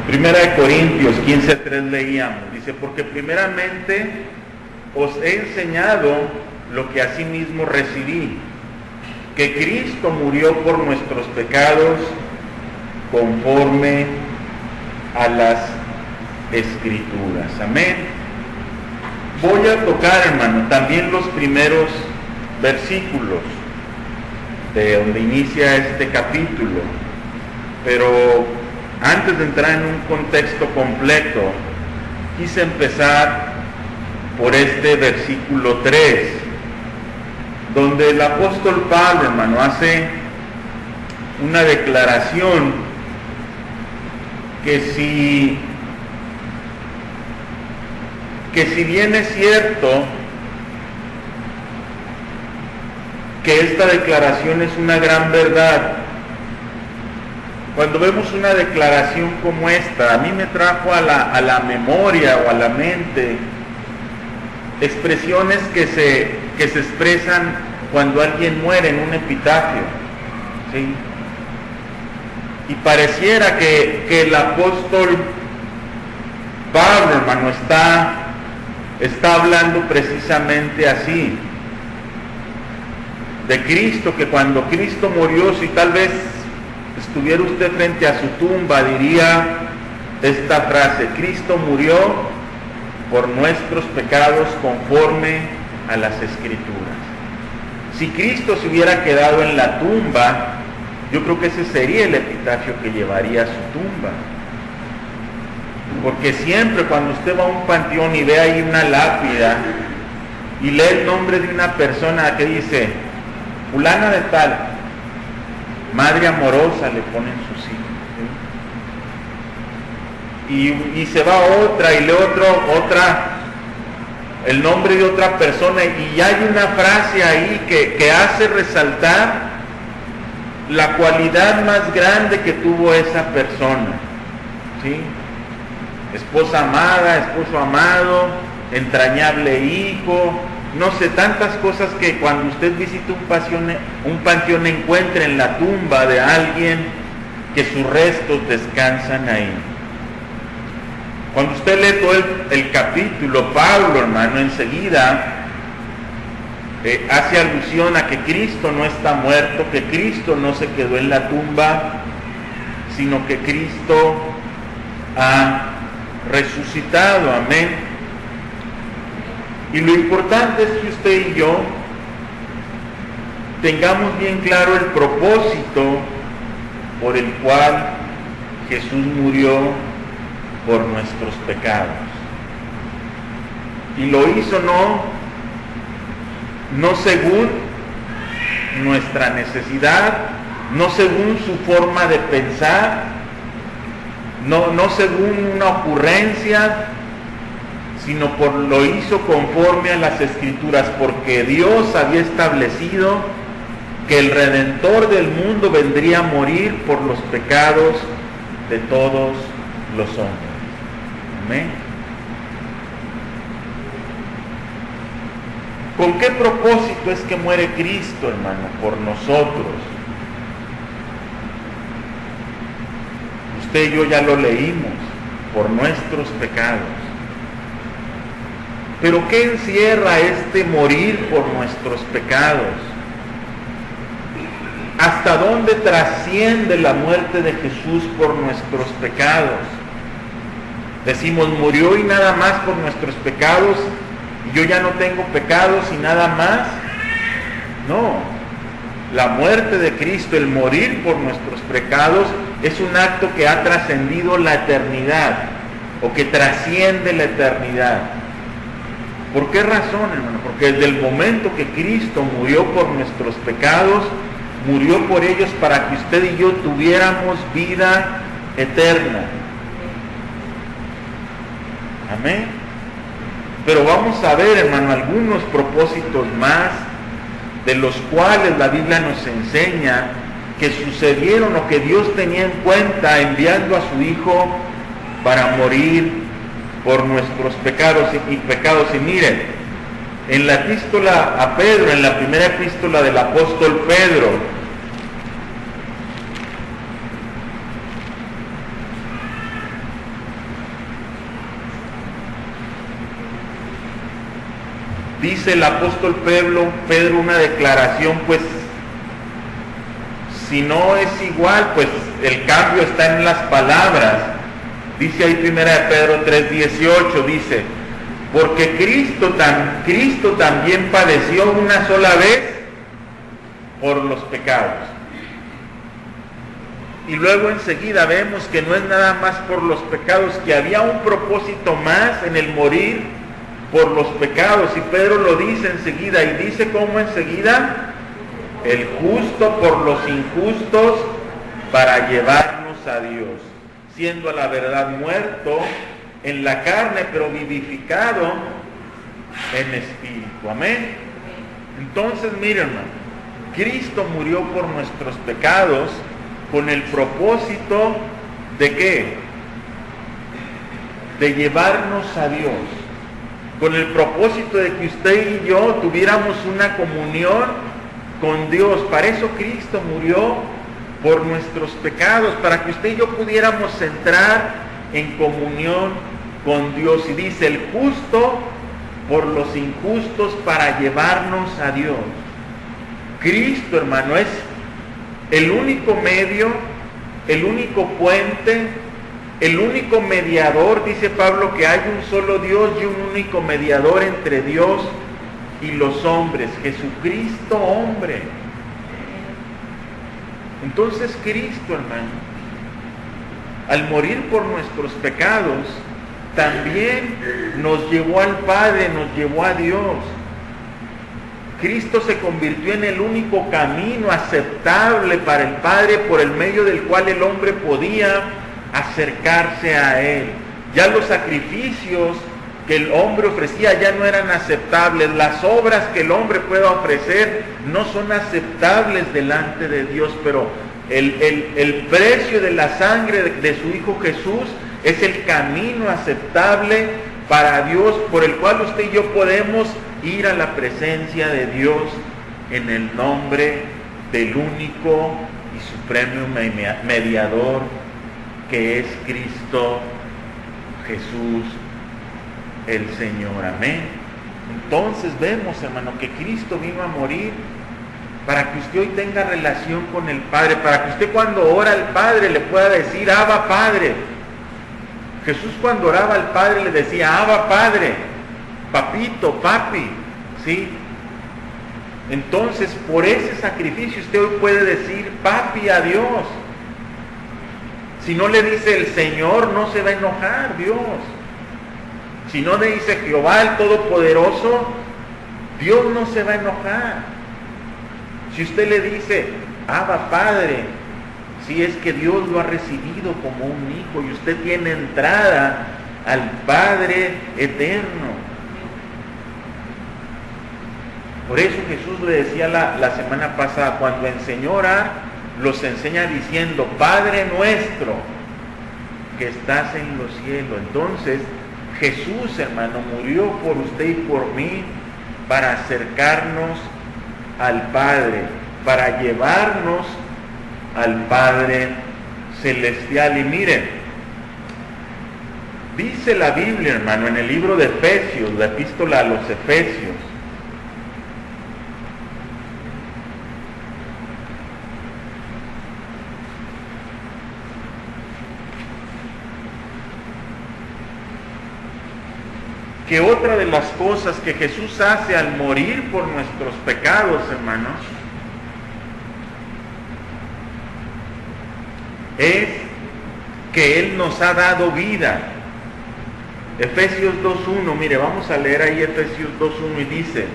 Primera de Corintios 15:3 leíamos, dice, porque primeramente os he enseñado lo que asimismo recibí, que Cristo murió por nuestros pecados conforme a las Escrituras. Amén. Voy a tocar, hermano, también los primeros versículos de donde inicia este capítulo, pero antes de entrar en un contexto completo, quise empezar por este versículo 3, donde el apóstol Pablo, hermano, hace una declaración que si bien es cierto que esta declaración es una gran verdad, cuando vemos una declaración como esta, a mí me trajo a la memoria o a la mente expresiones que se expresan cuando alguien muere en un epitafio, ¿sí? Y pareciera que el apóstol Pablo, hermano, está hablando precisamente así, de Cristo, que cuando Cristo murió, si tal vez estuviera usted frente a su tumba, diría esta frase: Cristo murió por nuestros pecados conforme a las Escrituras. Si Cristo se hubiera quedado en la tumba, yo creo que ese sería el epitafio que llevaría a su tumba. Porque siempre cuando usted va a un panteón y ve ahí una lápida y lee el nombre de una persona que dice fulana de tal, madre amorosa, le ponen sus hijos, ¿sí? Y se va otra y lee otra, el nombre de otra persona, y hay una frase ahí que hace resaltar la cualidad más grande que tuvo esa persona, ¿sí? Esposa amada, esposo amado, entrañable hijo, no sé, tantas cosas que cuando usted visita un panteón encuentra en la tumba de alguien que sus restos descansan ahí. Cuando usted lee todo el capítulo, Pablo, hermano, enseguida hace alusión a que Cristo no está muerto, que Cristo no se quedó en la tumba, sino que Cristo ha resucitado. Amén. Y lo importante es que usted y yo tengamos bien claro el propósito por el cual Jesús murió por nuestros pecados. Y lo hizo no según nuestra necesidad, no según su forma de pensar, no según una ocurrencia, sino lo hizo conforme a las Escrituras, porque Dios había establecido que el Redentor del mundo vendría a morir por los pecados de todos los hombres. Amén. ¿Con qué propósito es que muere Cristo, hermano? Por nosotros. Usted y yo ya lo leímos, por nuestros pecados. Pero ¿qué encierra este morir por nuestros pecados? ¿Hasta dónde trasciende la muerte de Jesús por nuestros pecados? Decimos, murió y nada más por nuestros pecados, y yo ya no tengo pecados y nada más. No, la muerte de Cristo, el morir por nuestros pecados, es un acto que ha trascendido la eternidad, o que trasciende la eternidad. ¿Por qué razón, hermano? Porque desde el momento que Cristo murió por nuestros pecados, murió por ellos para que usted y yo tuviéramos vida eterna. Amén. Pero vamos a ver, hermano, algunos propósitos más de los cuales la Biblia nos enseña que sucedieron o que Dios tenía en cuenta enviando a su Hijo para morir por nuestros pecados. Y miren, en la epístola a Pedro, en la primera epístola del apóstol Pedro, dice el apóstol Pedro una declaración, pues si no es igual, pues el cambio está en las palabras. Dice ahí 1 Pedro 3:18, dice, porque Cristo también padeció una sola vez por los pecados. Y luego enseguida vemos que no es nada más por los pecados, que había un propósito más en el morir por los pecados. Y Pedro lo dice enseguida, y dice cómo enseguida: el justo por los injustos, para llevarnos a Dios, siendo a la verdad muerto en la carne, pero vivificado en espíritu. Amén. Entonces, miren, hermano, Cristo murió por nuestros pecados con el propósito de ¿qué? De llevarnos a Dios, con el propósito de que usted y yo tuviéramos una comunión con Dios. Para eso Cristo murió por nuestros pecados, para que usted y yo pudiéramos entrar en comunión con Dios. Y dice, el justo por los injustos, para llevarnos a Dios. Cristo, hermano, es el único medio, el único puente, el único mediador. Dice Pablo que hay un solo Dios y un único mediador entre Dios y los hombres, Jesucristo hombre. Entonces Cristo, hermano, al morir por nuestros pecados, también nos llevó al Padre, nos llevó a Dios. Cristo se convirtió en el único camino aceptable para el Padre, por el medio del cual el hombre podía acercarse a Él. Ya los sacrificios que el hombre ofrecía ya no eran aceptables. Las obras que el hombre pueda ofrecer no son aceptables delante de Dios, pero el precio de la sangre de su Hijo Jesús es el camino aceptable para Dios, por el cual usted y yo podemos ir a la presencia de Dios en el nombre del único y supremo mediador, que es Cristo Jesús el Señor. Amén. Entonces vemos, hermano, que Cristo vino a morir para que usted hoy tenga relación con el Padre, para que usted cuando ora al Padre le pueda decir: Abba Padre. Jesús cuando oraba al Padre le decía: Abba Padre, papito, papi, ¿sí? Entonces, por ese sacrificio usted hoy puede decir papi a Dios. Si no le dice el Señor, no se va a enojar Dios. Si no le dice Jehová el Todopoderoso, Dios no se va a enojar. Si usted le dice Abba Padre, si es que Dios lo ha recibido como un hijo y usted tiene entrada al Padre eterno. Por eso Jesús le decía la semana pasada, cuando enseñó a orar, los enseña diciendo: Padre nuestro que estás en los cielos. Entonces Jesús, hermano, murió por usted y por mí para acercarnos al Padre, para llevarnos al Padre celestial. Y miren, dice la Biblia, hermano, en el libro de Efesios, la epístola a los Efesios, que otra de las cosas que Jesús hace al morir por nuestros pecados, hermanos, es que Él nos ha dado vida. Efesios 2.1, mire, vamos a leer ahí Efesios 2.1 y dice: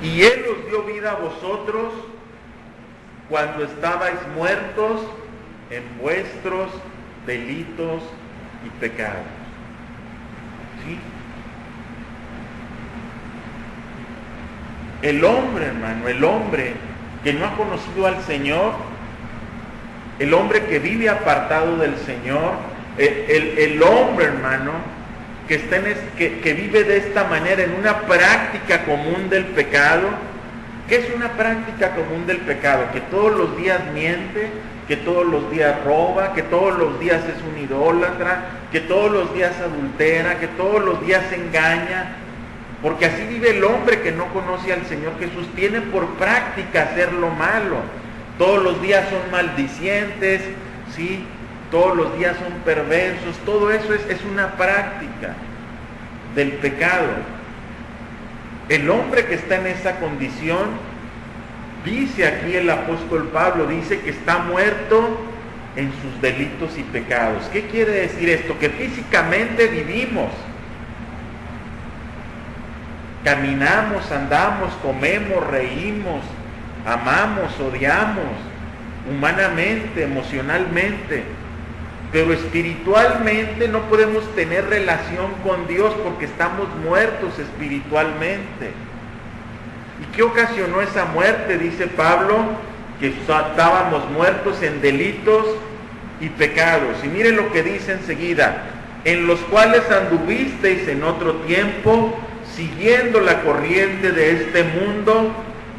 y Él os dio vida a vosotros cuando estabais muertos en vuestros delitos y pecados. ¿Sí? El hombre, hermano, el hombre que no ha conocido al Señor, el hombre que vive apartado del Señor, el hombre, hermano, que vive de esta manera en una práctica común del pecado. ¿Qué es una práctica común del pecado? Que todos los días miente, que todos los días roba, que todos los días es un idólatra, que todos los días adultera, que todos los días engaña. Porque así vive el hombre que no conoce al Señor Jesús. Tiene por práctica hacer lo malo. Todos los días son maldicientes, ¿sí? Todos los días son perversos. Todo eso es una práctica del pecado. El hombre que está en esa condición, dice aquí el apóstol Pablo, dice que está muerto en sus delitos y pecados. ¿Qué quiere decir esto? Que físicamente vivimos. Caminamos, andamos, comemos, reímos, amamos, odiamos, humanamente, emocionalmente, pero espiritualmente no podemos tener relación con Dios porque estamos muertos espiritualmente. ¿Y qué ocasionó esa muerte? Dice Pablo, que estábamos muertos en delitos y pecados. Y miren lo que dice enseguida: en los cuales anduvisteis en otro tiempo, siguiendo la corriente de este mundo,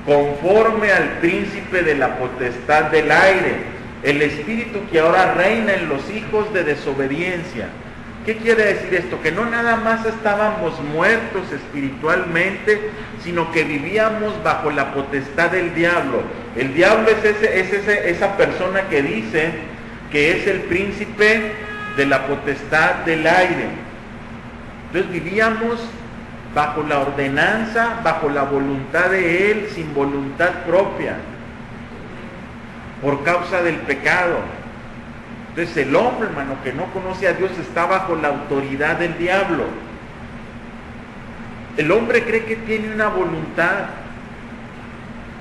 conforme al príncipe de la potestad del aire, el espíritu que ahora reina en los hijos de desobediencia. ¿Qué quiere decir esto? Que no nada más estábamos muertos espiritualmente, sino que vivíamos bajo la potestad del diablo. El diablo es esa persona que dice que es el príncipe de la potestad del aire. Entonces vivíamos bajo la ordenanza, bajo la voluntad de Él, sin voluntad propia, por causa del pecado. Entonces el hombre, hermano, que no conoce a Dios, está bajo la autoridad del diablo. El hombre cree que tiene una voluntad,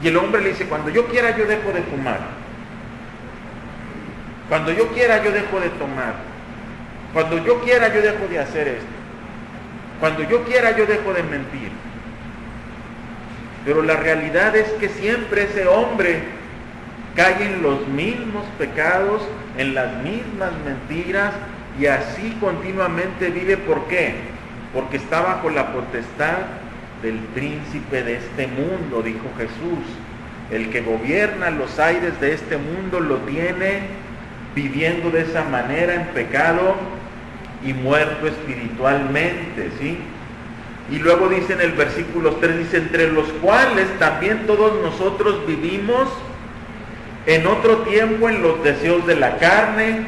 y el hombre le dice: cuando yo quiera yo dejo de fumar, cuando yo quiera yo dejo de tomar, cuando yo quiera yo dejo de hacer esto, cuando yo quiera yo dejo de mentir. Pero la realidad es que siempre ese hombre cae en los mismos pecados, en las mismas mentiras, y así continuamente vive. ¿Por qué? Porque está bajo la potestad del príncipe de este mundo, dijo Jesús. El que gobierna los aires de este mundo lo tiene viviendo de esa manera, en pecado y muerto espiritualmente, ¿sí? Y luego dice en el versículo 3, dice: entre los cuales también todos nosotros vivimos en otro tiempo en los deseos de la carne,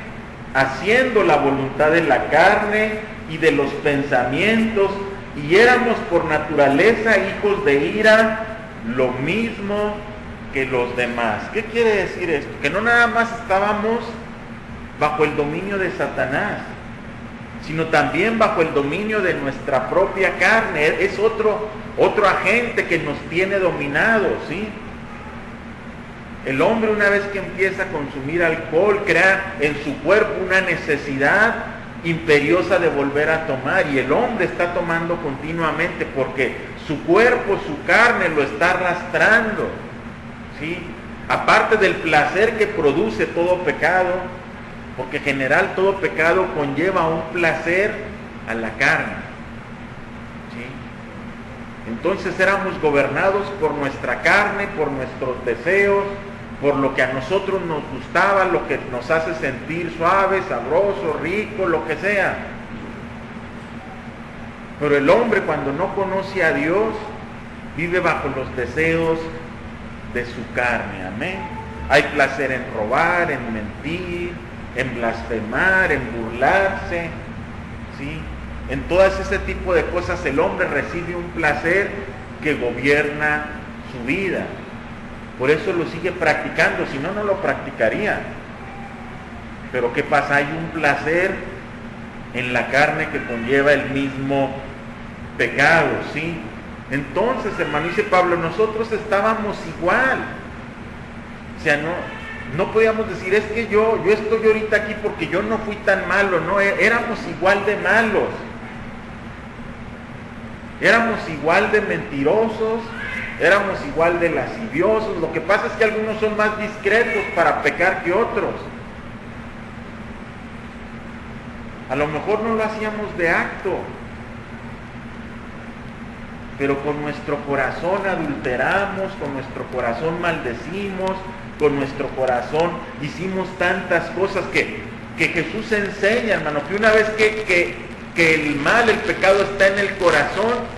haciendo la voluntad de la carne y de los pensamientos, y éramos por naturaleza hijos de ira, lo mismo que los demás. ¿Qué quiere decir esto? Que no nada más estábamos bajo el dominio de Satanás, sino también bajo el dominio de nuestra propia carne. Es otro agente que nos tiene dominados, ¿sí? El hombre, una vez que empieza a consumir alcohol, crea en su cuerpo una necesidad imperiosa de volver a tomar, y el hombre está tomando continuamente porque su cuerpo, su carne lo está arrastrando, ¿sí? Aparte del placer que produce todo pecado, porque en general todo pecado conlleva un placer a la carne, ¿sí? Entonces éramos gobernados por nuestra carne, por nuestros deseos, por lo que a nosotros nos gustaba, lo que nos hace sentir suave, sabroso, rico, lo que sea. Pero el hombre, cuando no conoce a Dios, vive bajo los deseos de su carne, amén. Hay placer en robar, en mentir, en blasfemar, en burlarse, ¿sí? En todas ese tipo de cosas el hombre recibe un placer que gobierna su vida. Por eso lo sigue practicando, si no, no lo practicaría. Pero ¿qué pasa? Hay un placer en la carne que conlleva el mismo pecado, ¿sí? Entonces, hermano, dice Pablo, nosotros estábamos igual. O sea, no podíamos decir, es que yo estoy ahorita aquí porque yo no fui tan malo. No, éramos igual de malos. Éramos igual de mentirosos, éramos igual de lasciviosos. Lo que pasa es que algunos son más discretos para pecar que otros. A lo mejor no lo hacíamos de acto, pero con nuestro corazón adulteramos, con nuestro corazón maldecimos, con nuestro corazón hicimos tantas cosas que Jesús enseña, hermano, que una vez que el mal, el pecado está en el corazón,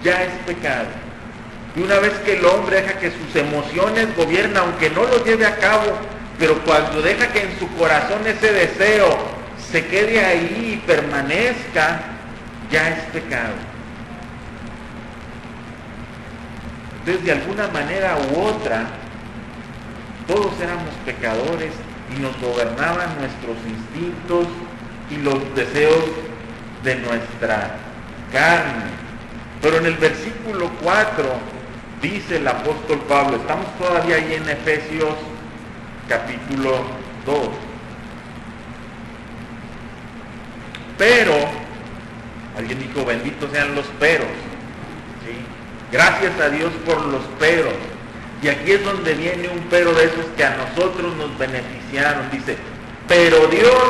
ya es pecado. Y una vez que el hombre deja que sus emociones gobiernen, aunque no lo lleve a cabo, pero cuando deja que en su corazón ese deseo se quede ahí y permanezca, ya es pecado. Entonces, de alguna manera u otra, todos éramos pecadores y nos gobernaban nuestros instintos y los deseos de nuestra carne. Pero en el versículo 4 dice el apóstol Pablo, estamos todavía ahí en Efesios capítulo 2. Pero, alguien dijo, benditos sean los peros, ¿sí? Gracias a Dios por los peros. Y aquí es donde viene un pero de esos que a nosotros nos beneficiaron. Dice, pero Dios,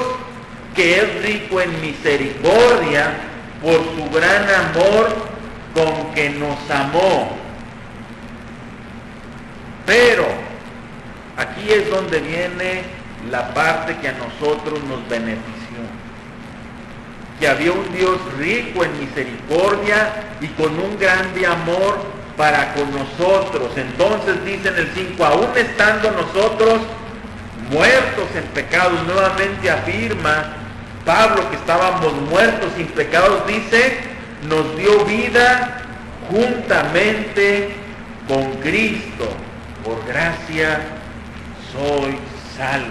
que es rico en misericordia, por su gran amor con que nos amó. Pero, aquí es donde viene la parte que a nosotros nos benefició. Que había un Dios rico en misericordia y con un grande amor para con nosotros. Entonces dice en el 5, aún estando nosotros muertos en pecados, nuevamente afirma Pablo que estábamos muertos sin pecados, dice, nos dio vida juntamente con Cristo. Por gracia soy salvo.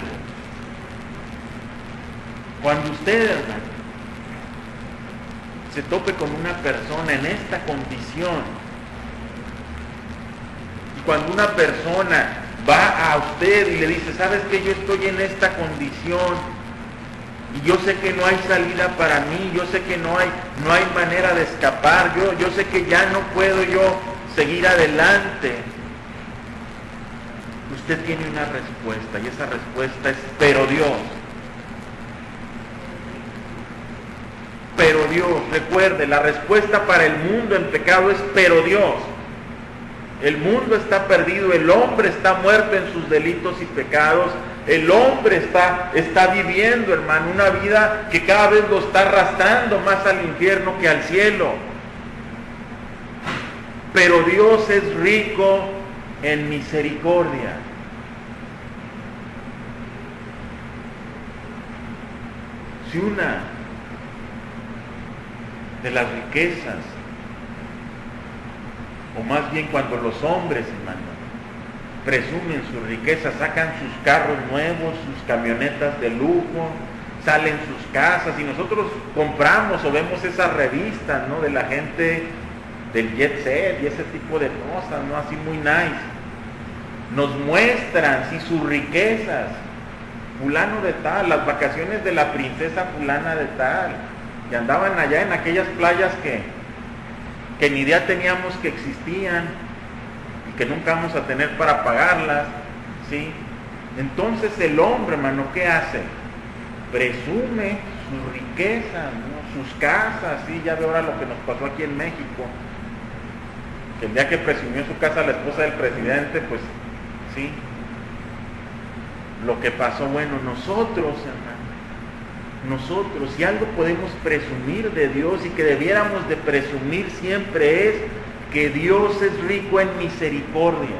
Cuando usted, hermano, se tope con una persona en esta condición, y cuando una persona va a usted y le dice, ¿sabes qué? Yo estoy en esta condición y yo sé que no hay salida para mí, yo sé que no hay manera de escapar, yo sé que ya no puedo yo seguir adelante. Usted tiene una respuesta y esa respuesta es, pero Dios. Pero Dios, recuerde, la respuesta para el mundo en pecado es pero Dios. El mundo está perdido, el hombre está muerto en sus delitos y pecados, el hombre está viviendo, hermano, una vida que cada vez lo está arrastrando más al infierno que al cielo. Pero Dios es rico en misericordia. Si una de las riquezas, o más bien cuando los hombres, hermano, presumen sus riquezas, sacan sus carros nuevos, sus camionetas de lujo, salen sus casas, y nosotros compramos o vemos esas revistas, ¿no?, de la gente del jet set y ese tipo de cosas, ¿no?, así muy nice. Nos muestran, sí, sus riquezas, fulano de tal, las vacaciones de la princesa fulana de tal, y andaban allá en aquellas playas que ni idea teníamos que existían y que nunca vamos a tener para pagarlas, ¿sí? Entonces el hombre, hermano, ¿qué hace? Presume sus riquezas, ¿no?, sus casas, ¿sí? Ya ve ahora lo que nos pasó aquí en México, que el día que presumió su casa la esposa del presidente, pues, ¿sí? Lo que pasó, bueno, nosotros, hermano, nosotros, si algo podemos presumir de Dios y que debiéramos de presumir siempre es que Dios es rico en misericordia.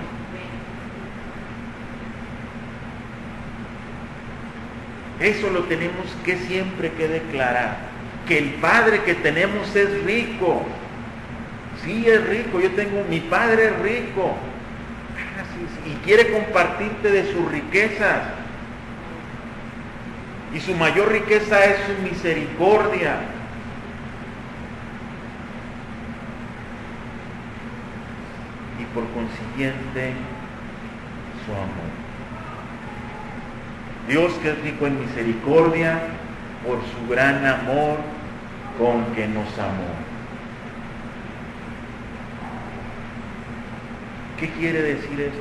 Eso lo tenemos que siempre que declarar, que el Padre que tenemos es rico. Sí, es rico, mi Padre es rico. Y quiere compartirte de sus riquezas. Y su mayor riqueza es su misericordia. Y por consiguiente, su amor. Dios, que es rico en misericordia, por su gran amor con que nos amó. ¿Qué quiere decir esto?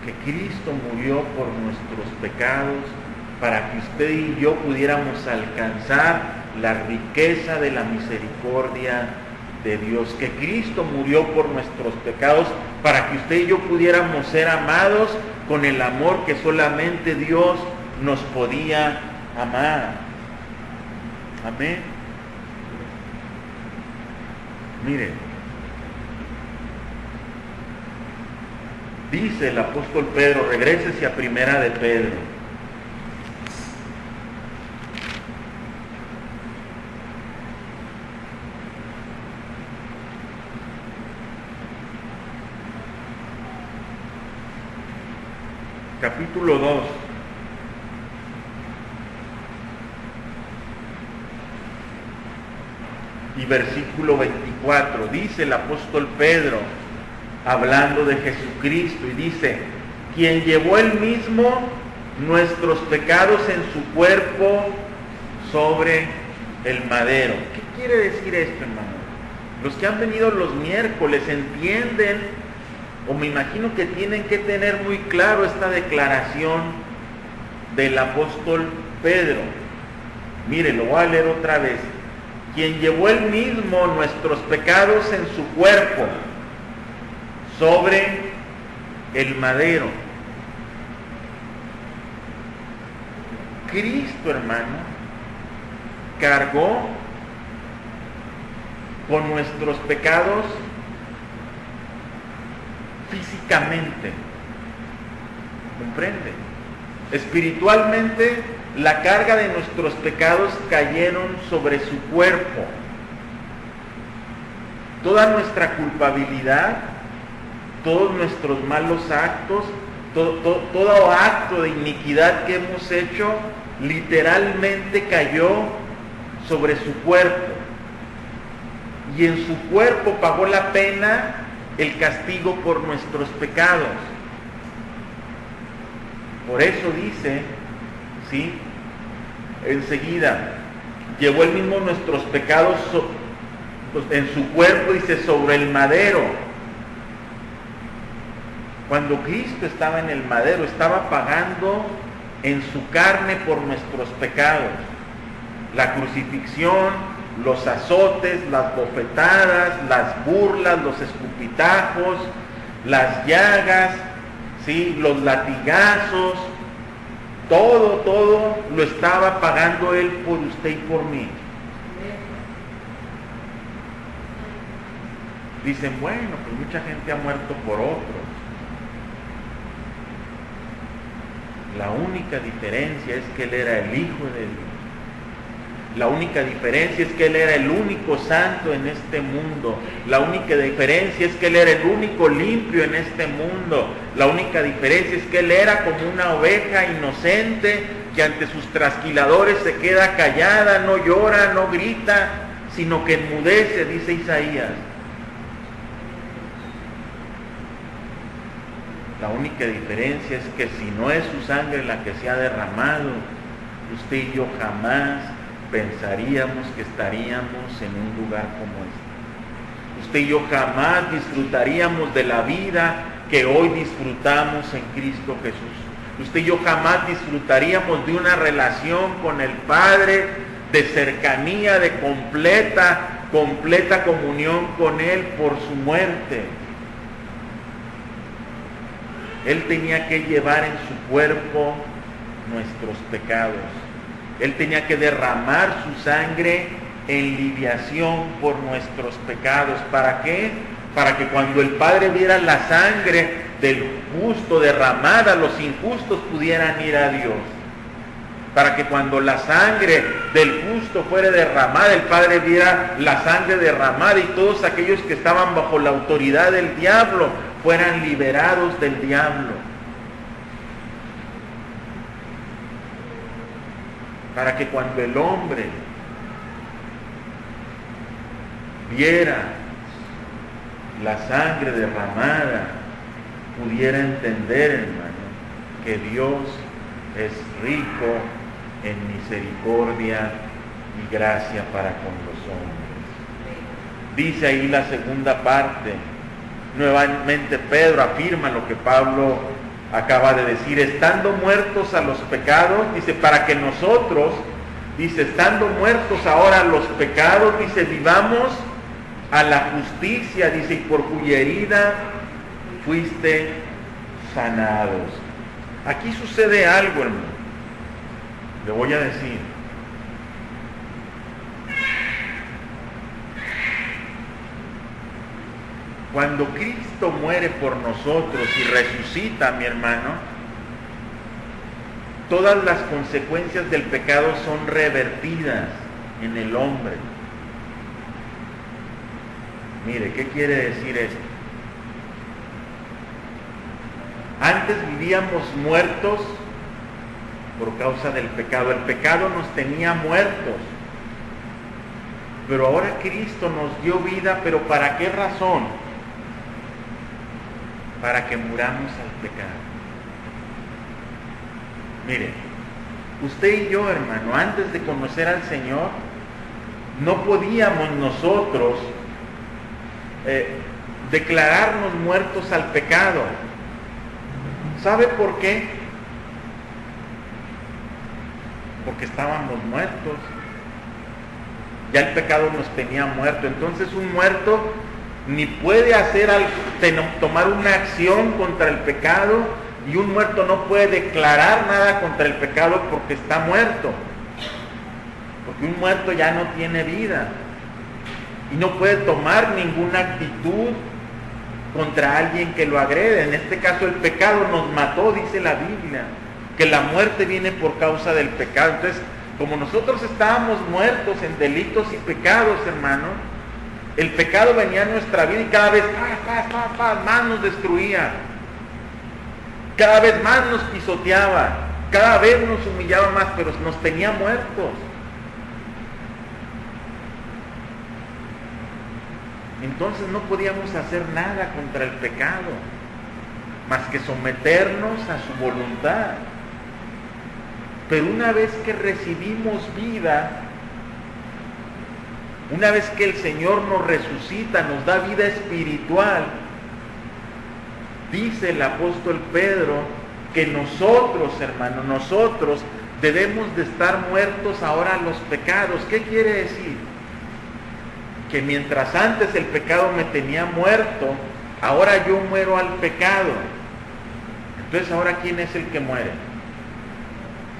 Que Cristo murió por nuestros pecados para que usted y yo pudiéramos alcanzar la riqueza de la misericordia de Dios. Que Cristo murió por nuestros pecados para que usted y yo pudiéramos ser amados con el amor que solamente Dios nos podía amar. Amén. Mire, dice el apóstol Pedro, regrésese a Primera de Pedro. Capítulo 2. Y versículo 24, dice el apóstol Pedro, hablando de Jesucristo, y dice, quien llevó él mismo nuestros pecados en su cuerpo sobre el madero. ¿Qué quiere decir esto, hermano? Los que han venido los miércoles entienden, o me imagino que tienen que tener muy claro esta declaración del apóstol Pedro. Mire, lo voy a leer otra vez. Quien llevó él mismo nuestros pecados en su cuerpo sobre el madero. Cristo, hermano, cargó con nuestros pecados físicamente. ¿Comprende? Espiritualmente, la carga de nuestros pecados cayeron sobre su cuerpo. Toda nuestra culpabilidad, todos nuestros malos actos, todo acto de iniquidad que hemos hecho, literalmente cayó sobre su cuerpo. Y en su cuerpo pagó la pena el castigo por nuestros pecados. Por eso dice, ¿sí? Enseguida, llevó él mismo nuestros pecados en su cuerpo, dice, sobre el madero. Cuando Cristo estaba en el madero, estaba pagando en su carne por nuestros pecados. La crucifixión, los azotes, las bofetadas, las burlas, los escupitajos, las llagas, ¿sí? Los latigazos, todo lo estaba pagando Él por usted y por mí. Dicen, bueno, pues mucha gente ha muerto por otros. La única diferencia es que Él era el Hijo de Dios. La única diferencia es que Él era el único santo en este mundo. La única diferencia es que Él era el único limpio en este mundo. La única diferencia es que Él era como una oveja inocente que ante sus trasquiladores se queda callada, no llora, no grita, sino que enmudece, dice Isaías. La única diferencia es que si no es su sangre la que se ha derramado, usted y yo jamás pensaríamos que estaríamos en un lugar como este. Usted y yo jamás disfrutaríamos de la vida que hoy disfrutamos en Cristo Jesús. Usted y yo jamás disfrutaríamos de una relación con el Padre, de cercanía, de completa comunión con Él por su muerte. Él tenía que llevar en su cuerpo nuestros pecados. Él tenía que derramar su sangre en lidiación por nuestros pecados. ¿Para qué? Para que cuando el Padre viera la sangre del justo derramada, los injustos pudieran ir a Dios. Para que cuando la sangre del justo fuera derramada, el Padre viera la sangre derramada y todos aquellos que estaban bajo la autoridad del diablo fueran liberados del diablo. Para que cuando el hombre viera la sangre derramada, pudiera entender, hermano, que Dios es rico en misericordia y gracia para con los hombres. Dice ahí la segunda parte. Nuevamente Pedro afirma lo que Pablo acaba de decir, estando muertos a los pecados, dice, para que nosotros, dice, estando muertos ahora a los pecados, dice, vivamos a la justicia, dice, y por cuya herida fuiste sanados. Aquí sucede algo, hermano. Le voy a decir. Cuando Cristo muere por nosotros y resucita, mi hermano, todas las consecuencias del pecado son revertidas en el hombre. Mire, ¿qué quiere decir esto? Antes vivíamos muertos por causa del pecado. El pecado nos tenía muertos. Pero ahora Cristo nos dio vida, ¿pero para qué razón? Para que muramos al pecado. Mire, usted y yo, hermano, antes de conocer al Señor, no podíamos nosotros declararnos muertos al pecado. ¿Sabe por qué? Porque estábamos muertos. Ya el pecado nos tenía muerto. Entonces un muerto ni puede tomar una acción contra el pecado, y un muerto no puede declarar nada contra el pecado porque está muerto. Porque un muerto ya no tiene vida y no puede tomar ninguna actitud contra alguien que lo agrede. En este caso el pecado nos mató, dice la Biblia, que la muerte viene por causa del pecado. Entonces, como nosotros estábamos muertos en delitos y pecados, hermano, el pecado venía a nuestra vida y cada vez más nos destruía, cada vez más nos pisoteaba, cada vez nos humillaba más, pero nos tenía muertos. Entonces no podíamos hacer nada contra el pecado, más que someternos a su voluntad. Pero una vez que recibimos vida, una vez que el Señor nos resucita, nos da vida espiritual, dice el apóstol Pedro que nosotros, hermano, nosotros debemos de estar muertos ahora a los pecados. ¿Qué quiere decir? Que mientras antes el pecado me tenía muerto, ahora yo muero al pecado. Entonces, ¿ahora quién es el que muere?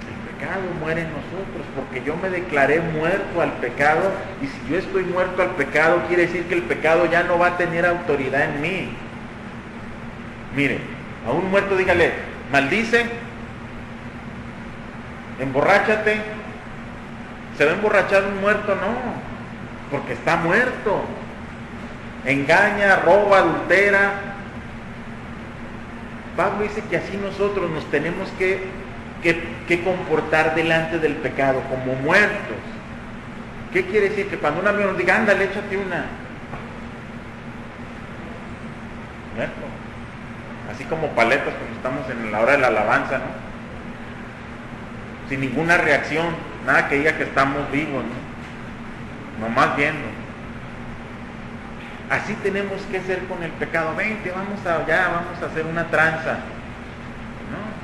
El pecado muere en nosotros, porque yo me declaré muerto al pecado, y si yo estoy muerto al pecado, quiere decir que el pecado ya no va a tener autoridad en mí. Mire, a un muerto dígale, maldice, emborráchate. ¿Se va a emborrachar un muerto? No, porque está muerto. Engaña, roba, adultera. Pablo dice que así nosotros nos tenemos que comportar delante del pecado, como muertos. ¿Qué quiere decir? Que cuando un amigo nos diga, ándale, échate una. Muerto. Así como paletas cuando estamos en la hora de la alabanza, ¿no? Sin ninguna reacción, nada que diga que estamos vivos, ¿no? Nomás viendo. Así tenemos que ser con el pecado. Vente, vamos a hacer una tranza, ¿no?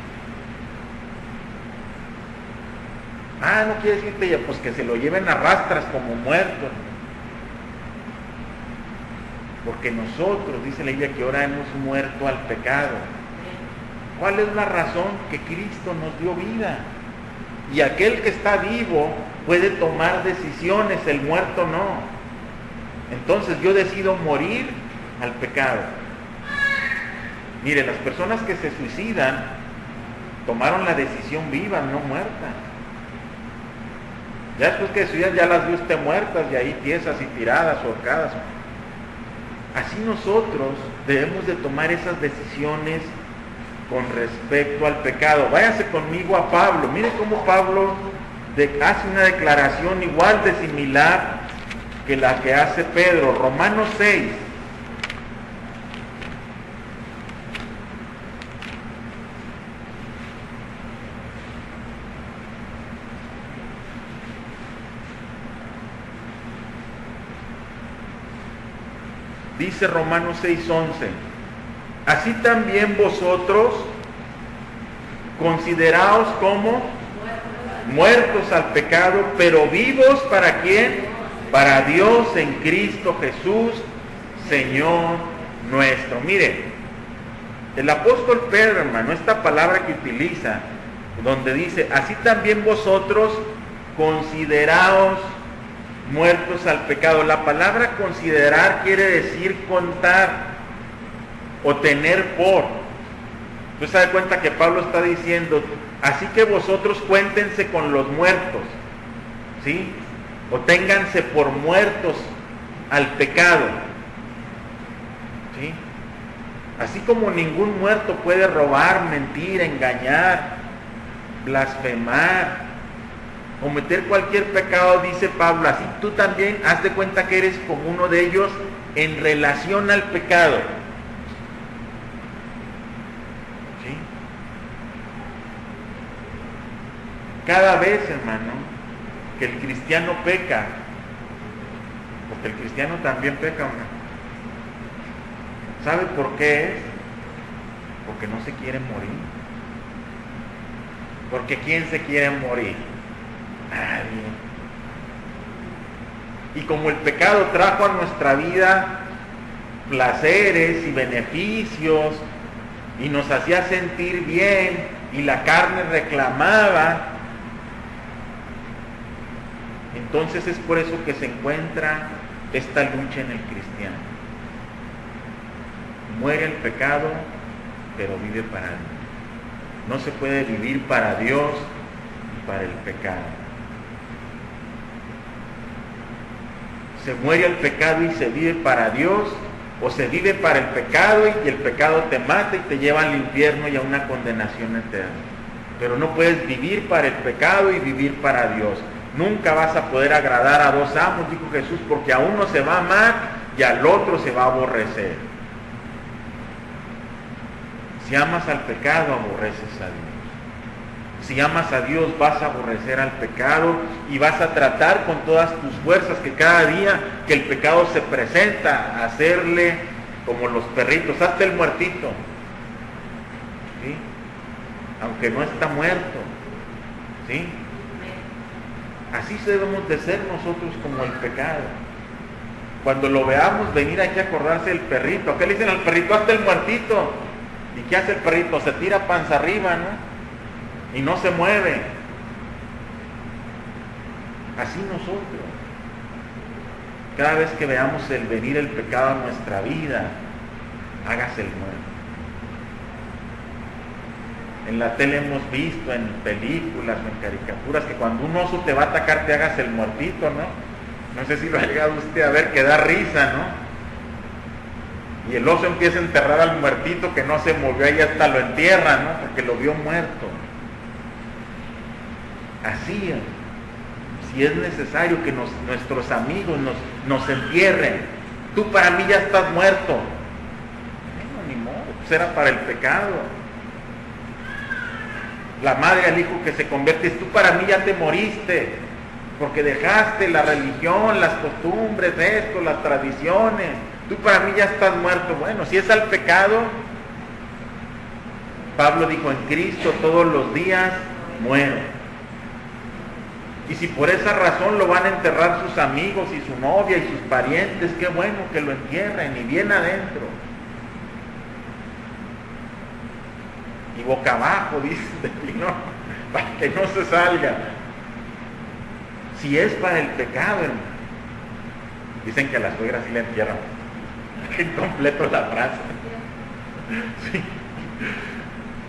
No quiere decirte ya, pues que se lo lleven a rastras como muertos. Porque nosotros, dice la Biblia, que ahora hemos muerto al pecado. ¿Cuál es la razón? Que Cristo nos dio vida. Y aquel que está vivo puede tomar decisiones, el muerto no. Entonces yo decido morir al pecado. Mire, las personas que se suicidan tomaron la decisión viva, no muerta. Ya después que se suicidan ya las vio usted muertas, y ahí tiesas y tiradas, ahorcadas. Así nosotros debemos de tomar esas decisiones con respecto al pecado. Váyase conmigo a Pablo. Mire cómo Pablo hace una declaración igual de similar que la que hace Pedro. Romanos 6. Dice Romanos 6:11, así también vosotros consideraos como muertos al pecado, pero vivos ¿para quién? Para Dios en Cristo Jesús, Señor nuestro. Mire, el apóstol Pedro, hermano, esta palabra que utiliza, donde dice, así también vosotros consideraos muertos al pecado. La palabra considerar quiere decir contar. o tener por. Entonces se da cuenta que Pablo está diciendo, así que vosotros cuéntense con los muertos, ¿sí? O ténganse por muertos al pecado, ¿sí? Así como ningún muerto puede robar, mentir, engañar, blasfemar, cometer cualquier pecado, dice Pablo, así tú también haz de cuenta que eres como uno de ellos en relación al pecado. ¿Sí? Cada vez, hermano, que el cristiano peca, porque el cristiano también peca, ¿no? ¿Sabe por qué es? Porque no se quiere morir. Porque ¿quién se quiere morir? Nadie. Y como el pecado trajo a nuestra vida placeres y beneficios y nos hacía sentir bien y la carne reclamaba, entonces es por eso que se encuentra esta lucha en el cristiano. Muere el pecado, pero vive para Dios. No se puede vivir para Dios y para el pecado. Se muere el pecado y se vive para Dios, o se vive para el pecado y el pecado te mata y te lleva al infierno y a una condenación eterna. Pero no puedes vivir para el pecado y vivir para Dios. Nunca vas a poder agradar a dos amos, dijo Jesús, porque a uno se va a amar y al otro se va a aborrecer. Si amas al pecado, aborreces a Dios. Si amas a Dios, vas a aborrecer al pecado y vas a tratar con todas tus fuerzas que cada día que el pecado se presenta, a hacerle como los perritos, hasta el muertito, ¿sí? Aunque no está muerto, ¿sí? Así debemos de ser nosotros como el pecado. Cuando lo veamos venir hay que acordarse del perrito. ¿Qué le dicen al perrito? Hasta el muertito. ¿Y qué hace el perrito? Se tira panza arriba, ¿no? Y no se mueve. Así nosotros. Cada vez que veamos el venir el pecado a nuestra vida, hágase el muerto. En la tele hemos visto, en películas o en caricaturas, que cuando un oso te va a atacar te hagas el muertito, ¿no? No sé si lo ha llegado usted a ver, que da risa, ¿no? Y el oso empieza a enterrar al muertito que no se movió y hasta lo entierra, ¿no? Porque lo vio muerto. Así, si es necesario que nuestros amigos nos entierren, tú para mí ya estás muerto. No, ni modo, pues era para el pecado. La madre al hijo que se convierte, tú para mí ya te moriste, porque dejaste la religión, las costumbres, esto, las tradiciones. Tú para mí ya estás muerto. Bueno, si es al pecado, Pablo dijo, en Cristo todos los días muero. Y si por esa razón lo van a enterrar sus amigos y su novia y sus parientes, qué bueno que lo entierren y bien adentro. Y boca abajo, dice, no, para que no se salga. Si es para el pecado, hermano. Dicen que a la suegra sí la entierran. Incompleto la frase. Sí.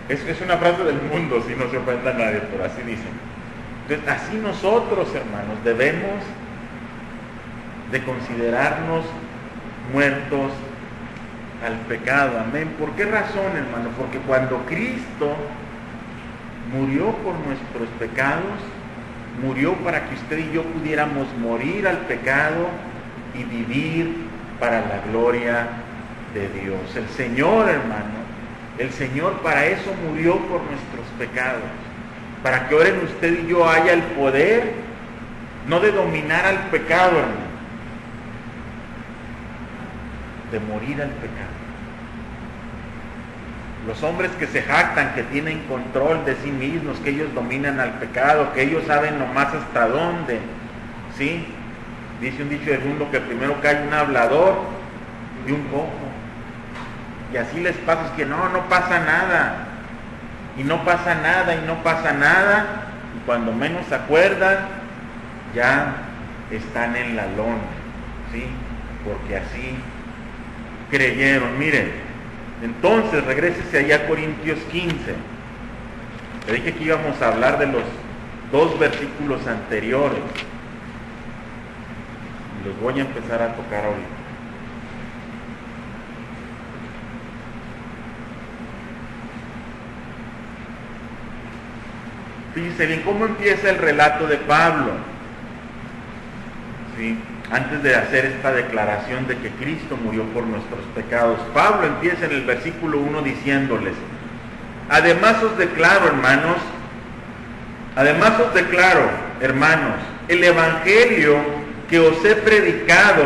Es una frase del mundo, si no se ofenda a nadie, pero así dicen. Entonces, así nosotros, hermanos, debemos de considerarnos muertos al pecado. Amén. ¿Por qué razón, hermano? Porque cuando Cristo murió por nuestros pecados, murió para que usted y yo pudiéramos morir al pecado y vivir para la gloria de Dios. El Señor, hermano, el Señor para eso murió por nuestros pecados, para que ahora en usted y yo haya el poder, no de dominar al pecado, hermano, de morir al pecado. Los hombres que se jactan, que tienen control de sí mismos, que ellos dominan al pecado, que ellos saben nomás hasta dónde, ¿sí? Dice un dicho del mundo que primero cae un hablador y un cojo. Y así les pasa, es que no pasa nada. Y no pasa nada, y no pasa nada. Y cuando menos se acuerdan, ya están en la lona, ¿sí? Porque así creyeron. Miren, Entonces, regrésese allá a Corintios 15. Le dije que íbamos a hablar de los 2 versículos anteriores. Los voy a empezar a tocar ahorita. Fíjense bien cómo empieza el relato de Pablo. ¿Sí? Antes de hacer esta declaración de que Cristo murió por nuestros pecados, Pablo empieza en el versículo 1 diciéndoles: además os declaro, hermanos, el evangelio que os he predicado,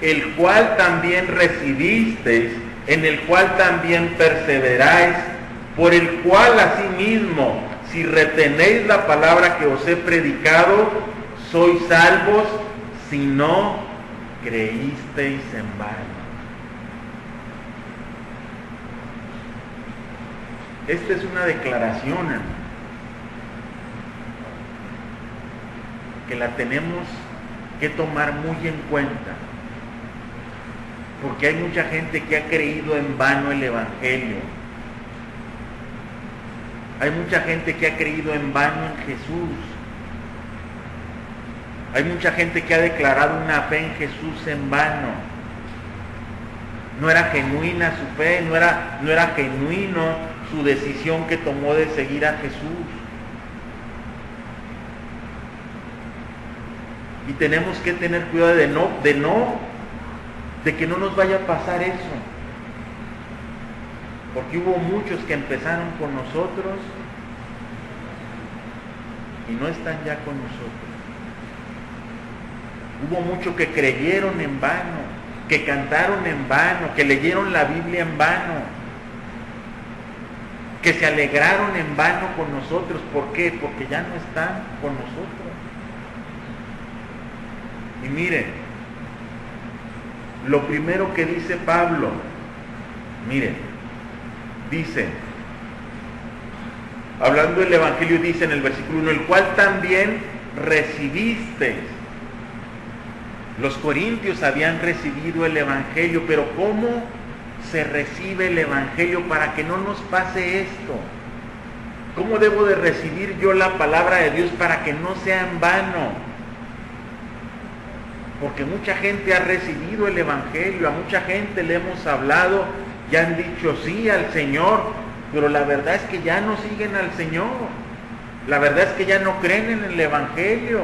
el cual también recibisteis, en el cual también perseveráis, por el cual asimismo, si retenéis la palabra que os he predicado, sois salvos, si no creísteis en vano. Esta es una declaración, hermano, que la tenemos que tomar muy en cuenta, porque hay mucha gente que ha creído en vano el evangelio. Hay mucha gente que ha creído en vano en Jesús. Hay mucha gente que ha declarado una fe en Jesús en vano. No era genuina su fe, no era genuino su decisión que tomó de seguir a Jesús. Y tenemos que tener cuidado de que no nos vaya a pasar eso. Porque hubo muchos que empezaron con nosotros y no están ya con nosotros. Hubo muchos que creyeron en vano, que cantaron en vano, que leyeron la Biblia en vano, que se alegraron en vano con nosotros. ¿Por qué? Porque ya no están con nosotros. Y miren, lo primero que dice Pablo, miren, dice, hablando del evangelio, dice en el versículo 1, el cual también recibisteis. Los corintios habían recibido el evangelio, pero ¿cómo se recibe el evangelio para que no nos pase esto? ¿Cómo debo de recibir yo la palabra de Dios para que no sea en vano? Porque mucha gente ha recibido el evangelio, a mucha gente le hemos hablado y han dicho sí al Señor, pero la verdad es que ya no siguen al Señor. La verdad es que ya no creen en el evangelio.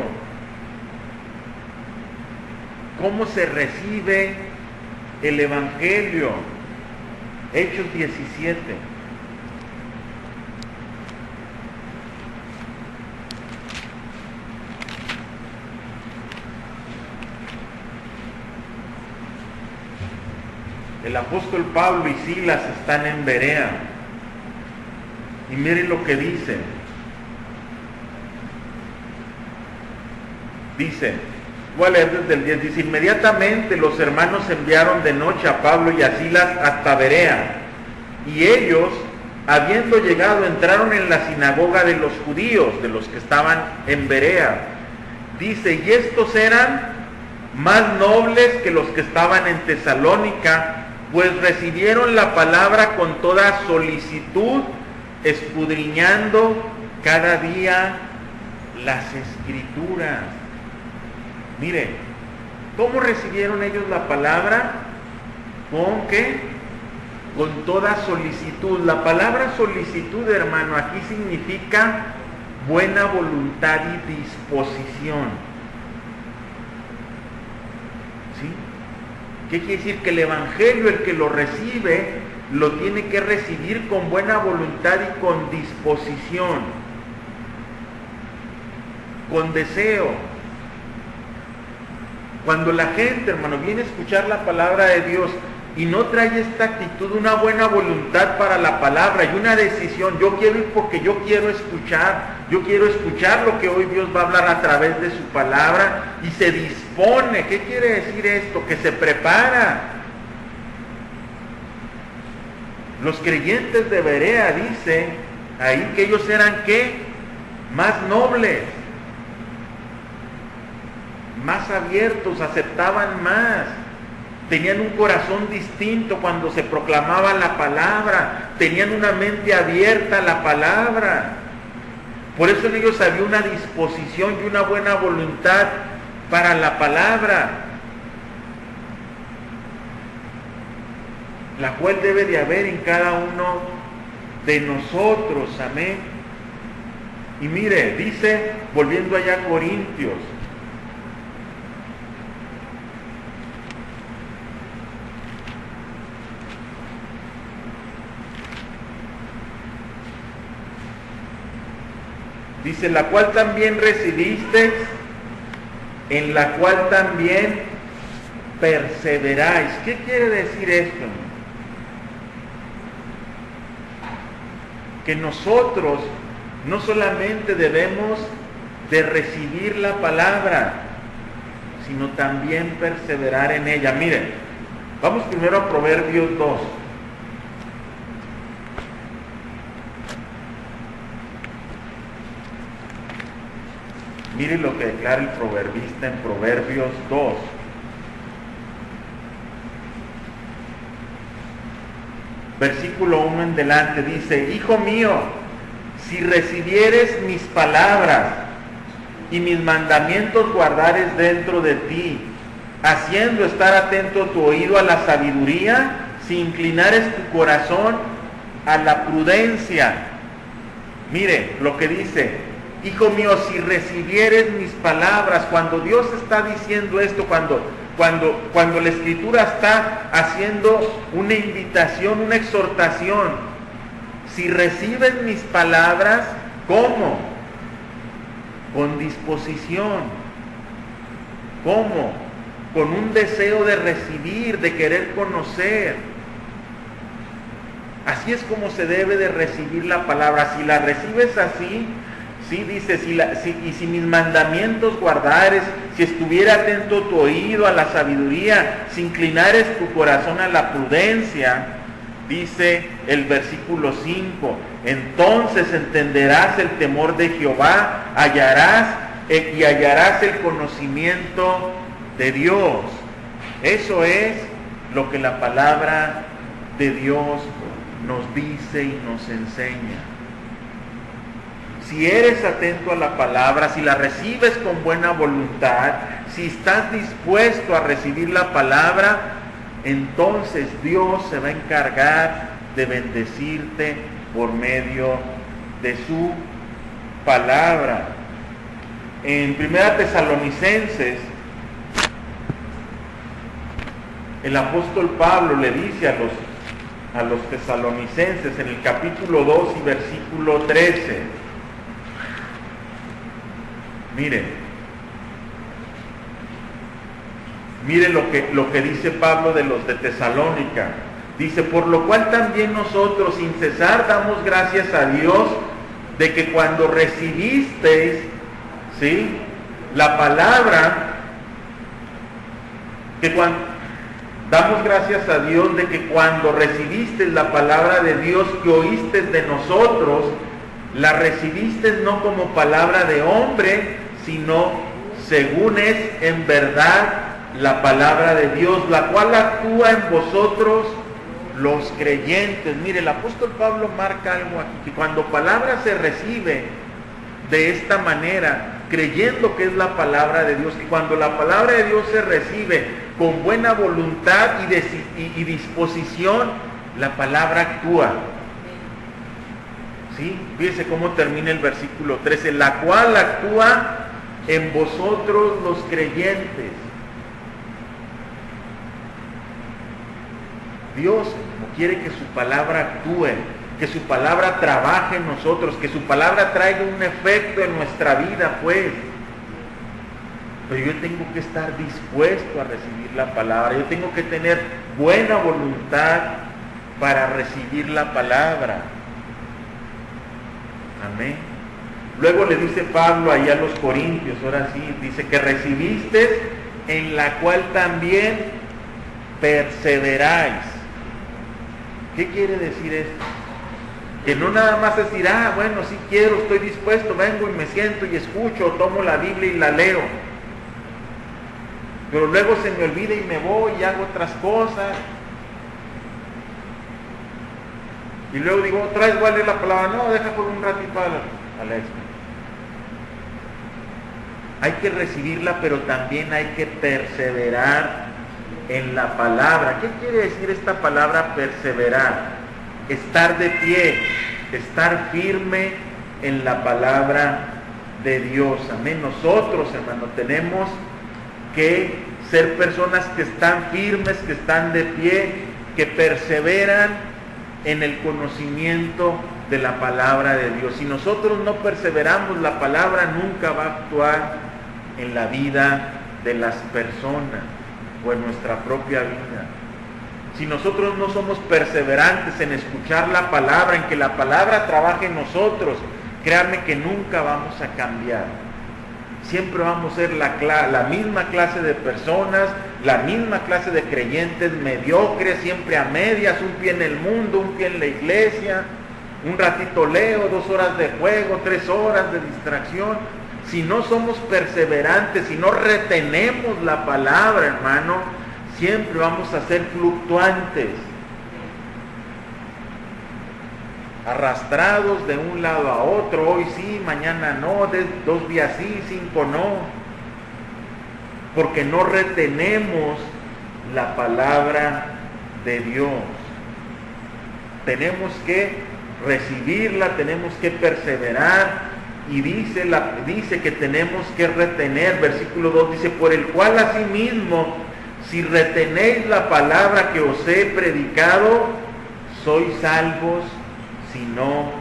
¿Cómo se recibe el evangelio? Hechos 17. El apóstol Pablo y Silas están en Berea. Y miren lo que dice. Voy a leer desde el 10. Dice, inmediatamente los hermanos enviaron de noche a Pablo y a Silas hasta Berea. Y ellos, habiendo llegado, entraron en la sinagoga de los judíos, de los que estaban en Berea. Dice, y estos eran más nobles que los que estaban en Tesalónica, pues recibieron la palabra con toda solicitud, escudriñando cada día las Escrituras. Mire, ¿cómo recibieron ellos la palabra? ¿Con qué? Con toda solicitud. La palabra solicitud, hermano, aquí significa buena voluntad y disposición. ¿Sí? ¿Qué quiere decir? Que el evangelio, el que lo recibe, lo tiene que recibir con buena voluntad y con disposición, con deseo. Cuando la gente, hermano, viene a escuchar la palabra de Dios y no trae esta actitud, una buena voluntad para la palabra y una decisión, yo quiero ir porque yo quiero escuchar lo que hoy Dios va a hablar a través de su palabra, y se dispone. ¿Qué quiere decir esto? Que se prepara. Los creyentes de Berea, dice ahí que ellos eran ¿qué? Más nobles, más abiertos, aceptaban más. tenían un corazón distinto cuando se proclamaba la palabra, tenían una mente abierta a la palabra. Por eso en ellos había una disposición y una buena voluntad para la palabra, la cual debe de haber en cada uno de nosotros. Amén. Y mire, dice, volviendo allá a Corintios, dice, la cual también recibisteis, en la cual también perseveráis. ¿Qué quiere decir esto? Que nosotros no solamente debemos de recibir la palabra, sino también perseverar en ella. Miren, vamos primero a Proverbios 2. Miren lo que declara el proverbista en Proverbios 2. Versículo 1 en delante dice, hijo mío, si recibieres mis palabras y mis mandamientos guardares dentro de ti, haciendo estar atento tu oído a la sabiduría, si inclinares tu corazón a la prudencia. Mire lo que dice, hijo mío, si recibieres mis palabras, cuando Dios está diciendo esto, cuando la Escritura está haciendo una invitación, una exhortación, si recibes mis palabras, ¿cómo? Con disposición. ¿Cómo? Con un deseo de recibir, de querer conocer. Así es como se debe de recibir la palabra. Si la recibes así, sí, dice, y si mis mandamientos guardares, si estuviera atento tu oído a la sabiduría, si inclinares tu corazón a la prudencia, dice el versículo 5, entonces entenderás el temor de Jehová, hallarás el conocimiento de Dios. Eso es lo que la palabra de Dios nos dice y nos enseña. Si eres atento a la palabra, si la recibes con buena voluntad, si estás dispuesto a recibir la palabra, entonces Dios se va a encargar de bendecirte por medio de su palabra. En 1 Tesalonicenses, el apóstol Pablo le dice a los tesalonicenses en el capítulo 2 y versículo 13, Miren lo que dice Pablo de los de Tesalónica. Dice, por lo cual también nosotros sin cesar damos gracias a Dios de que cuando recibisteis, ¿sí?, la palabra, damos gracias a Dios de que cuando recibisteis la palabra de Dios que oíste de nosotros, la recibiste no como palabra de hombre, sino según es en verdad la palabra de Dios, la cual actúa en vosotros los creyentes. Mire, el apóstol Pablo marca algo aquí, que cuando palabra se recibe de esta manera, creyendo que es la palabra de Dios, y cuando la palabra de Dios se recibe con buena voluntad y disposición, la palabra actúa. ¿Sí? Fíjense cómo termina el versículo 13, la cual actúa en vosotros los creyentes. Dios quiere que su palabra actúe, que su palabra trabaje en nosotros, que su palabra traiga un efecto en nuestra vida, pues. Pero yo tengo que estar dispuesto a recibir la palabra, yo tengo que tener buena voluntad para recibir la palabra. Amén. Luego le dice Pablo ahí a los Corintios, ahora sí, dice que recibiste, en la cual también perseveráis. ¿Qué quiere decir esto? Que no nada más es decir, bueno, sí quiero, estoy dispuesto, vengo y me siento y escucho, tomo la Biblia y la leo. pero luego se me olvida y me voy y hago otras cosas. Y luego digo, otra vez voy a leer la palabra, no, deja por un ratito a la expo. Hay que recibirla, pero también hay que perseverar en la palabra. ¿Qué quiere decir esta palabra perseverar? Estar de pie, estar firme en la palabra de Dios. Amén. Nosotros, hermano, tenemos que ser personas que están firmes, que están de pie, que perseveran en el conocimiento de la palabra de Dios. Si nosotros no perseveramos, la palabra nunca va a actuar en la vida de las personas o en nuestra propia vida. Si nosotros no somos perseverantes en escuchar la palabra, en que la palabra trabaje en nosotros, créanme que nunca vamos a cambiar. Siempre vamos a ser la misma clase de personas, la misma clase de creyentes mediocres, siempre a medias, un pie en el mundo, un pie en la iglesia, un ratito leo, 2 horas de juego, 3 horas de distracción. Si no somos perseverantes, si no retenemos la palabra, hermano, siempre vamos a ser fluctuantes, arrastrados de un lado a otro, hoy sí, mañana no, 2 días sí, 5 no, porque no retenemos la palabra de Dios. Tenemos que recibirla, tenemos que perseverar, y dice que tenemos que retener. Versículo 2 dice, por el cual asimismo, si retenéis la palabra que os he predicado, sois salvos, si no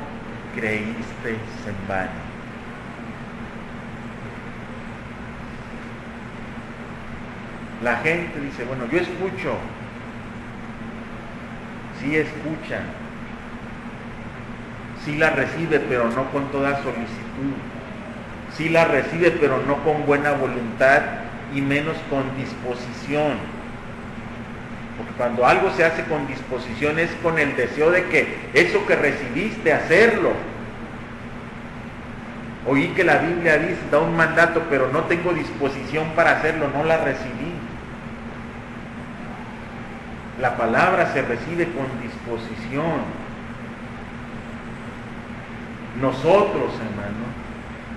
creísteis en vano. La gente dice, bueno, yo escucho. Sí escucha, sí la recibe, pero no con toda solicitud. Sí la recibe, pero no con buena voluntad y menos con disposición. Porque cuando algo se hace con disposición es con el deseo de que eso que recibiste, hacerlo. Oí que la Biblia dice, da un mandato, pero no tengo disposición para hacerlo, no la recibí. La palabra se recibe con disposición. Nosotros, hermano,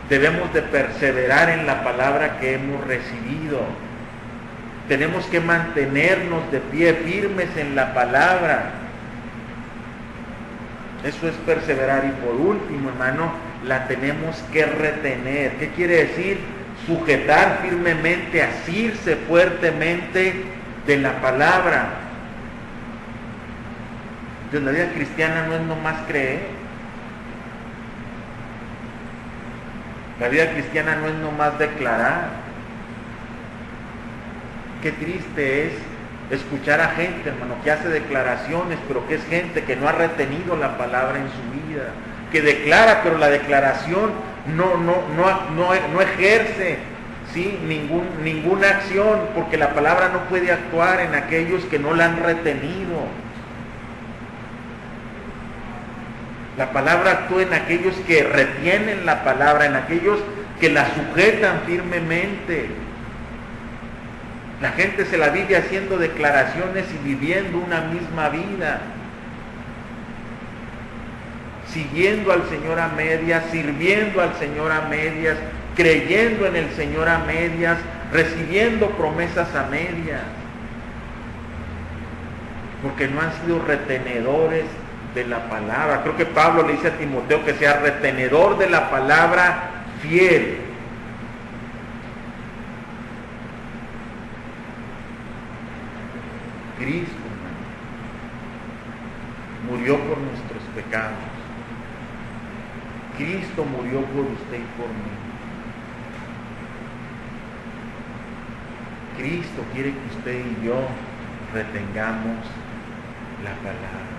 debemos de perseverar en la palabra que hemos recibido. Tenemos que mantenernos de pie, firmes en la palabra. Eso es perseverar. Y por último, hermano, la tenemos que retener. ¿Qué quiere decir? Sujetar firmemente, asirse fuertemente de la palabra. Entonces, la vida cristiana no es nomás creer. La vida cristiana no es nomás declarar. Qué triste es escuchar a gente, hermano, que hace declaraciones, pero que es gente que no ha retenido la palabra en su vida, que declara, pero la declaración no ejerce, ¿sí?, ninguna acción, porque la palabra no puede actuar en aquellos que no la han retenido. La palabra actúa en aquellos que retienen la palabra, en aquellos que la sujetan firmemente. La gente se la vive haciendo declaraciones y viviendo una misma vida, siguiendo al Señor a medias, sirviendo al Señor a medias, creyendo en el Señor a medias, recibiendo promesas a medias, porque no han sido retenedores de la palabra. Creo que Pablo le dice a Timoteo que sea retenedor de la palabra, fiel. Cristo, hermano, murió por nuestros pecados. Cristo murió por usted y por mí. Cristo quiere que usted y yo retengamos la palabra.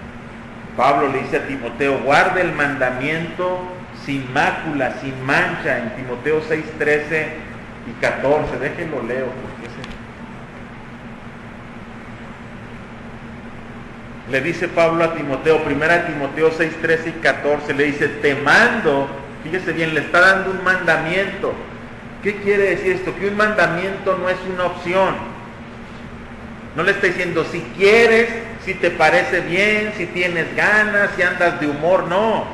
Pablo le dice a Timoteo, guarda el mandamiento sin mácula, sin mancha, en Timoteo 6, 13 y 14. Déjenlo leo, porque le dice Pablo a Timoteo, 1 Timoteo 6, 13 y 14, le dice, te mando, fíjese bien, le está dando un mandamiento, ¿Qué quiere decir esto? Que un mandamiento no es una opción. No le está diciendo si quieres, si te parece bien, si tienes ganas, si andas de humor, no.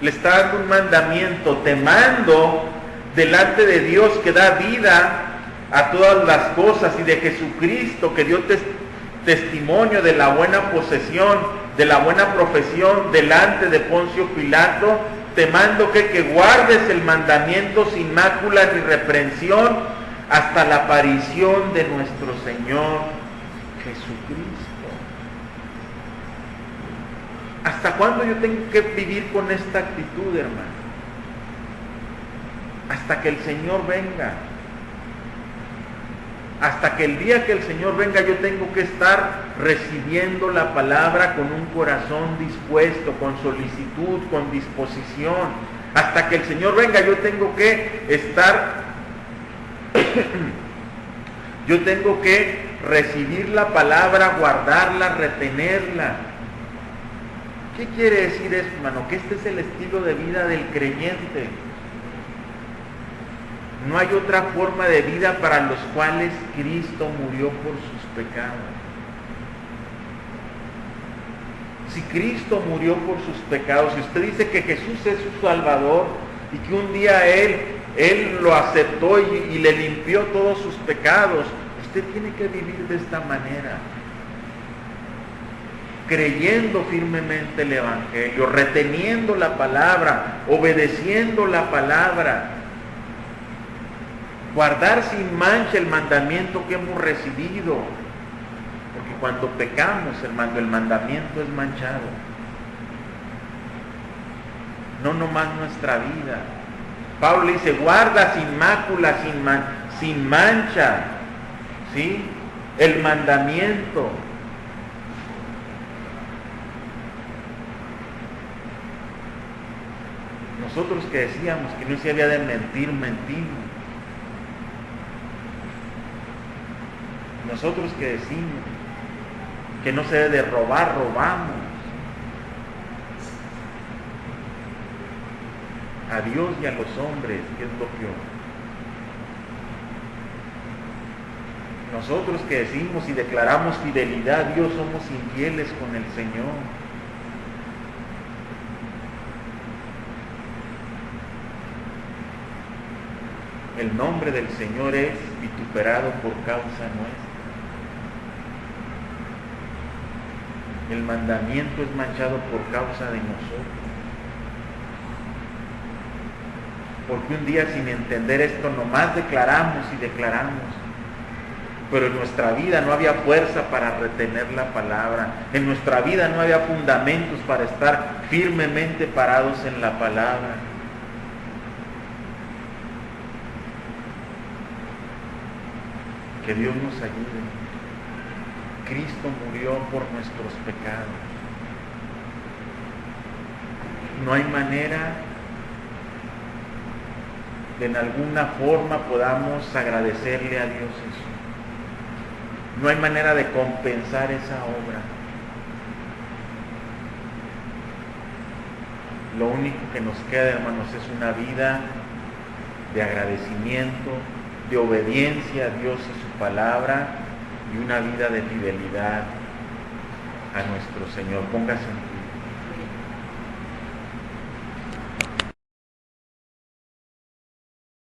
Le está dando un mandamiento, te mando delante de Dios que da vida a todas las cosas y de Jesucristo que dio testimonio de la buena posesión, de la buena profesión delante de Poncio Pilato. Te mando que guardes el mandamiento sin mácula ni reprensión hasta la aparición de nuestro Señor Jesucristo. ¿Hasta cuándo yo tengo que vivir con esta actitud, hermano? Hasta que el Señor venga. Hasta que el día que el Señor venga yo tengo que estar recibiendo la palabra con un corazón dispuesto, con solicitud, con disposición. Hasta que el Señor venga yo tengo que estar, yo tengo que recibir la palabra, guardarla, retenerla. ¿Qué quiere decir eso, hermano? Que este es el estilo de vida del creyente. No hay otra forma de vida para los cuales Cristo murió por sus pecados. Si Cristo murió por sus pecados, si usted dice que Jesús es su Salvador y que un día Él lo aceptó y le limpió todos sus pecados, usted tiene que vivir de esta manera, creyendo firmemente el Evangelio, reteniendo la palabra, obedeciendo la palabra. Guardar sin mancha el mandamiento que hemos recibido. Porque cuando pecamos, hermano, el mandamiento es manchado. No nomás nuestra vida. Pablo le dice, guarda sin mácula, sin mancha, ¿sí? El mandamiento. Nosotros que decíamos que no se había de mentir, mentimos. Nosotros que decimos que no se debe de robar, robamos. A Dios y a los hombres, ¿qué es lo peor? Nosotros que decimos y declaramos fidelidad a Dios, somos infieles con el Señor. El nombre del Señor es vituperado por causa nuestra. El mandamiento es manchado por causa de nosotros. Porque un día sin entender esto nomás declaramos y declaramos. Pero en nuestra vida no había fuerza para retener la palabra. En nuestra vida no había fundamentos para estar firmemente parados en la palabra. Que Dios nos ayude. Cristo murió por nuestros pecados. No hay manera de en alguna forma podamos agradecerle a Dios eso. No hay manera de compensar esa obra. Lo único que nos queda, hermanos, es una vida de agradecimiento, de obediencia a Dios y su palabra, y una vida de fidelidad a nuestro Señor. Póngase en pie.